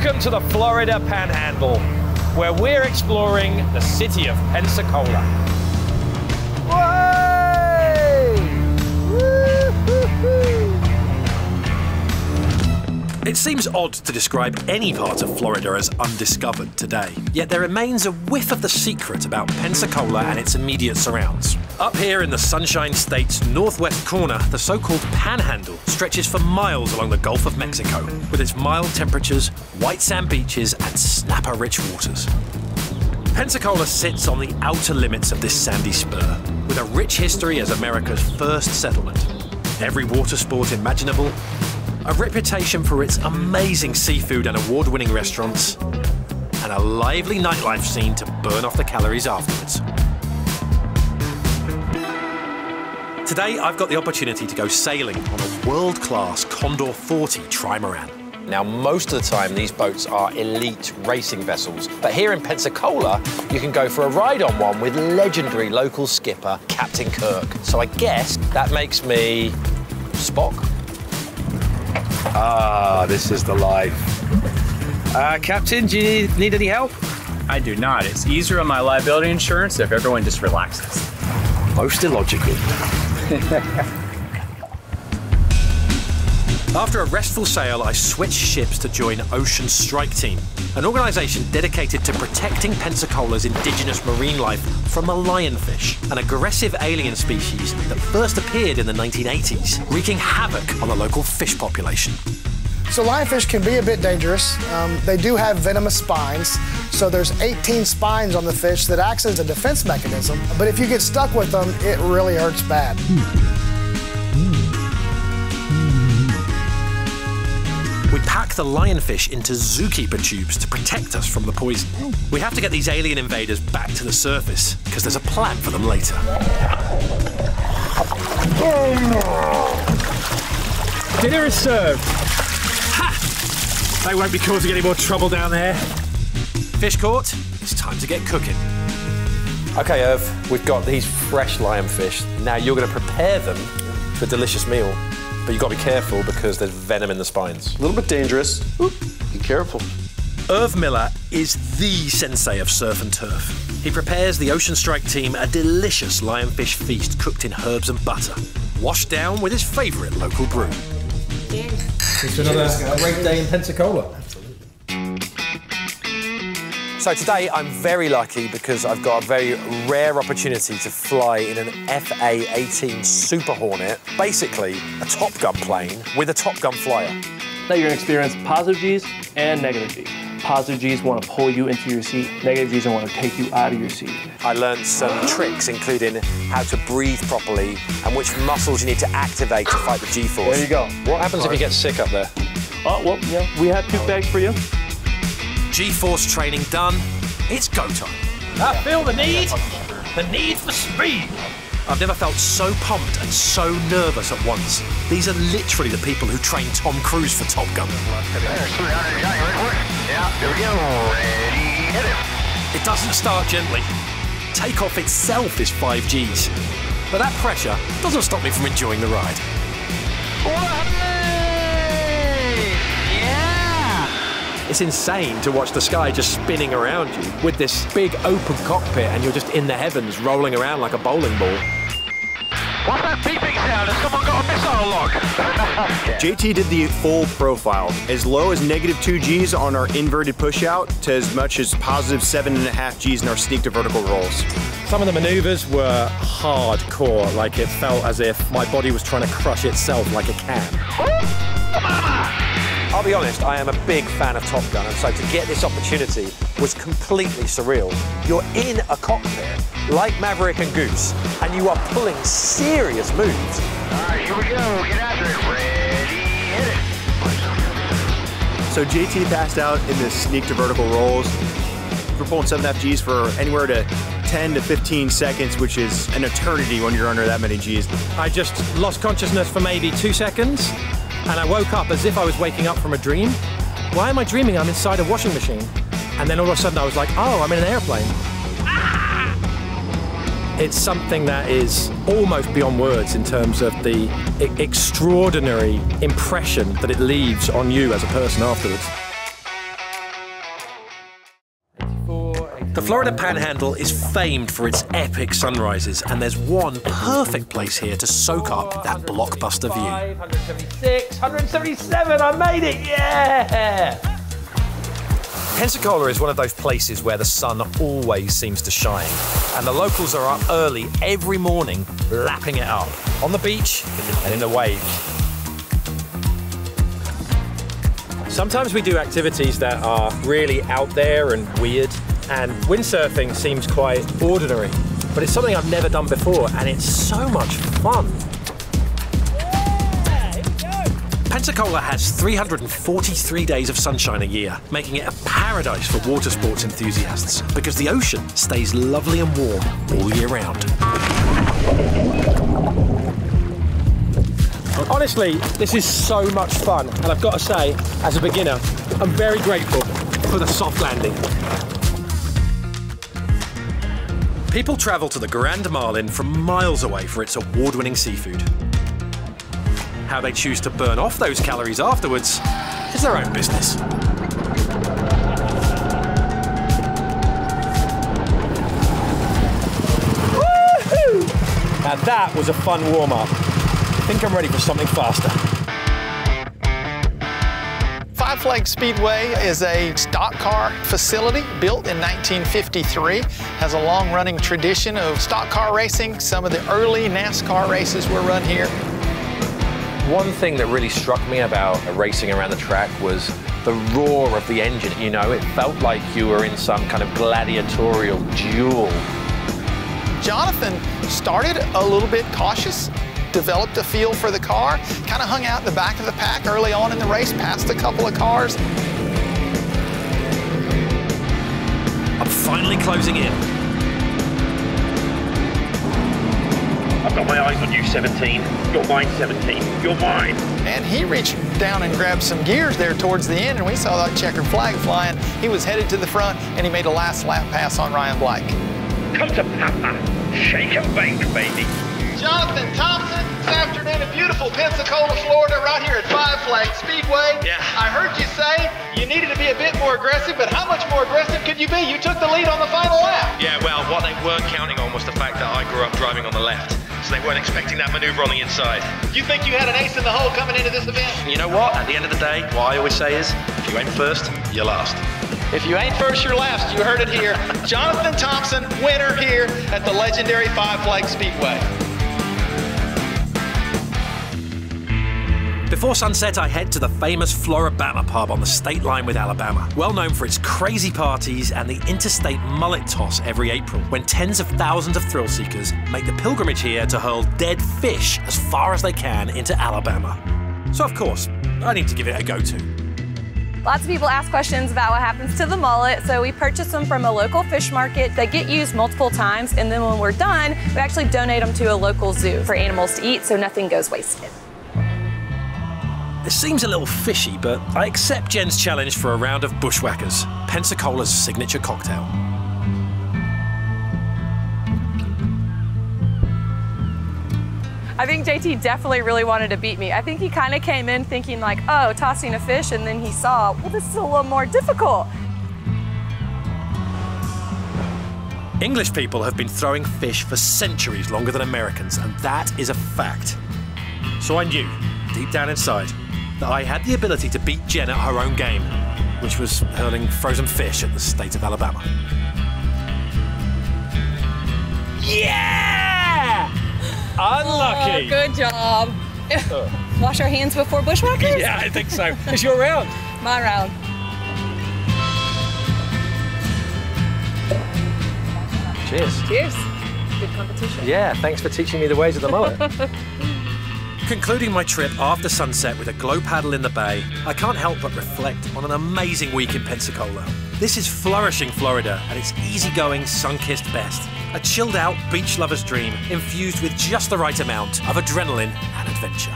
Welcome to the Florida Panhandle, where we're exploring the city of Pensacola. It seems odd to describe any part of Florida as undiscovered today, yet there remains a whiff of the secret about Pensacola and its immediate surrounds. Up here in the Sunshine State's northwest corner, the so-called Panhandle stretches for miles along the Gulf of Mexico, with its mild temperatures, white sand beaches and snapper-rich waters. Pensacola sits on the outer limits of this sandy spur, with a rich history as America's first settlement. Every water sport imaginable, a reputation for its amazing seafood and award-winning restaurants, and a lively nightlife scene to burn off the calories afterwards. Today, I've got the opportunity to go sailing on a world-class Condor 40 trimaran. Now, most of the time, these boats are elite racing vessels. But here in Pensacola, you can go for a ride on one with legendary local skipper, Captain Kirk. So I guess that makes me Spock. Ah, this is the life. Captain, do you need any help? I do not. It's easier on my liability insurance if everyone just relaxes. Most illogical. After a restful sail, I switched ships to join Ocean Strike Team, an organisation dedicated to protecting Pensacola's indigenous marine life from the lionfish, an aggressive alien species that first appeared in the 1980s, wreaking havoc on the local fish population. So lionfish can be a bit dangerous. They do have venomous spines, so there's 18 spines on the fish that acts as a defense mechanism. But if you get stuck with them, it really hurts bad. We pack the lionfish into zookeeper tubes to protect us from the poison. We have to get these alien invaders back to the surface, because there's a plan for them later. Dinner is served. Ha! They won't be causing any more trouble down there. Fish caught, it's time to get cooking. Okay, Irv, we've got these fresh lionfish. Now you're going to prepare them for a delicious meal. But you've got to be careful because there's venom in the spines. A little bit dangerous. Oop, be careful. Irv Miller is the sensei of surf and turf. He prepares the Ocean Strike Team a delicious lionfish feast cooked in herbs and butter, washed down with his favourite local brew. It's another great day in Pensacola. So today I'm very lucky because I've got a very rare opportunity to fly in an FA-18 Super Hornet, basically a Top Gun plane with a Top Gun flyer. Now you're going to experience positive G's and negative G's. Positive G's want to pull you into your seat. Negative G's want to take you out of your seat. I learned some tricks, including how to breathe properly and which muscles you need to activate to fight the G-force. There you go. What happens if you get sick up there? Oh, well, yeah, we have 2 bags for you. G-force training done, it's go time. I feel the need for speed. I've never felt so pumped and so nervous at once. These are literally the people who trained Tom Cruise for Top Gun. Yeah, here we go. Ready, hit it. It doesn't start gently. Takeoff itself is 5 Gs. But that pressure doesn't stop me from enjoying the ride. It's insane to watch the sky just spinning around you with this big open cockpit and you're just in the heavens rolling around like a bowling ball. What's that beeping sound? Has someone got a missile log? JT did the full profile, as low as -2 Gs on our inverted push-out to as much as +7.5 Gs in our sneak to vertical rolls. Some of the maneuvers were hardcore, like it felt as if my body was trying to crush itself like a can. I'll be honest, I am a big fan of Top Gun, and so to get this opportunity was completely surreal. You're in a cockpit, like Maverick and Goose, and you are pulling serious moves. All right, here we go. Get after it. Ready, hit it. So JT passed out in the sneak to vertical rolls. We're pulling 7.5 Gs for anywhere to 10 to 15 seconds, which is an eternity when you're under that many Gs. I just lost consciousness for maybe 2 seconds, and I woke up as if I was waking up from a dream. Why am I dreaming? I'm inside a washing machine. And then all of a sudden I was like, oh, I'm in an airplane. It's something that is almost beyond words in terms of the extraordinary impression that it leaves on you as a person afterwards. The Florida Panhandle is famed for its epic sunrises, and there's one perfect place here to soak up that blockbuster view. 176, 177, I made it, yeah! Pensacola is one of those places where the sun always seems to shine, and the locals are up early every morning lapping it up, on the beach and in the waves. Sometimes we do activities that are really out there and weird, and windsurfing seems quite ordinary, but it's something I've never done before, and it's so much fun. Pensacola has 343 days of sunshine a year, making it a paradise for water sports enthusiasts, because the ocean stays lovely and warm all year round. Honestly, this is so much fun, and I've got to say, as a beginner, I'm very grateful for the soft landing. People travel to the Grand Marlin from miles away for its award-winning seafood. How they choose to burn off those calories afterwards is their own business. Woohoo! Now that was a fun warm-up. I think I'm ready for something faster. Five Flags Speedway is a stock car facility built in 1953. Has a long-running tradition of stock car racing. Some of the early NASCAR races were run here. One thing that really struck me about racing around the track was the roar of the engine. You know, it felt like you were in some kind of gladiatorial duel. Jonathan started a little bit cautious, developed a feel for the car, kind of hung out in the back of the pack early on in the race, passed a couple of cars. I'm finally closing in. I've got my eyes on you, 17. You're mine, 17. You're mine. And he reached down and grabbed some gears there towards the end, and we saw that checkered flag flying. He was headed to the front, and he made a last lap pass on Ryan Blake. Come to Papa. Shake and bake, baby. Jonathan Thompson, this afternoon in beautiful Pensacola, Florida, right here at Five Flags Speedway. Yeah. I heard you say you needed to be a bit more aggressive, but how much more aggressive could you be? You took the lead on the final lap. Yeah, well, what they weren't counting on was the fact that I grew up driving on the left. So they weren't expecting that maneuver on the inside. You think you had an ace in the hole coming into this event? You know what? At the end of the day, what I always say is, if you ain't first, you're last. If you ain't first, you're last. You heard it here. Jonathan Thompson, winner here at the legendary Five Flags Speedway. Before sunset, I head to the famous Florama Pub on the state line with Alabama, well known for its crazy parties and the interstate mullet toss every April, when tens of thousands of thrill seekers make the pilgrimage here to hurl dead fish as far as they can into Alabama. So of course, I need to give it a go-to. Lots of people ask questions about what happens to the mullet, so we purchase them from a local fish market. They get used multiple times, and then when we're done, we actually donate them to a local zoo for animals to eat, so nothing goes wasted. This seems a little fishy, but I accept Jen's challenge for a round of Bushwhackers, Pensacola's signature cocktail. I think JT definitely really wanted to beat me. I think he kind of came in thinking like, oh, tossing a fish, and then he saw, well, this is a little more difficult. English people have been throwing fish for centuries longer than Americans, and that is a fact. So I knew, deep down inside, that I had the ability to beat Jen at her own game, which was hurling frozen fish at the state of Alabama. Yeah! Unlucky. Oh, good job. Wash our hands before Bushwhackers? Yeah, I think so. It's your round. My round. Cheers. Cheers. Good competition. Yeah, thanks for teaching me the ways of the mullet. Concluding my trip after sunset with a glow paddle in the bay, I can't help but reflect on an amazing week in Pensacola. This is flourishing Florida at its easygoing, sun-kissed best. A chilled-out beach lover's dream infused with just the right amount of adrenaline and adventure.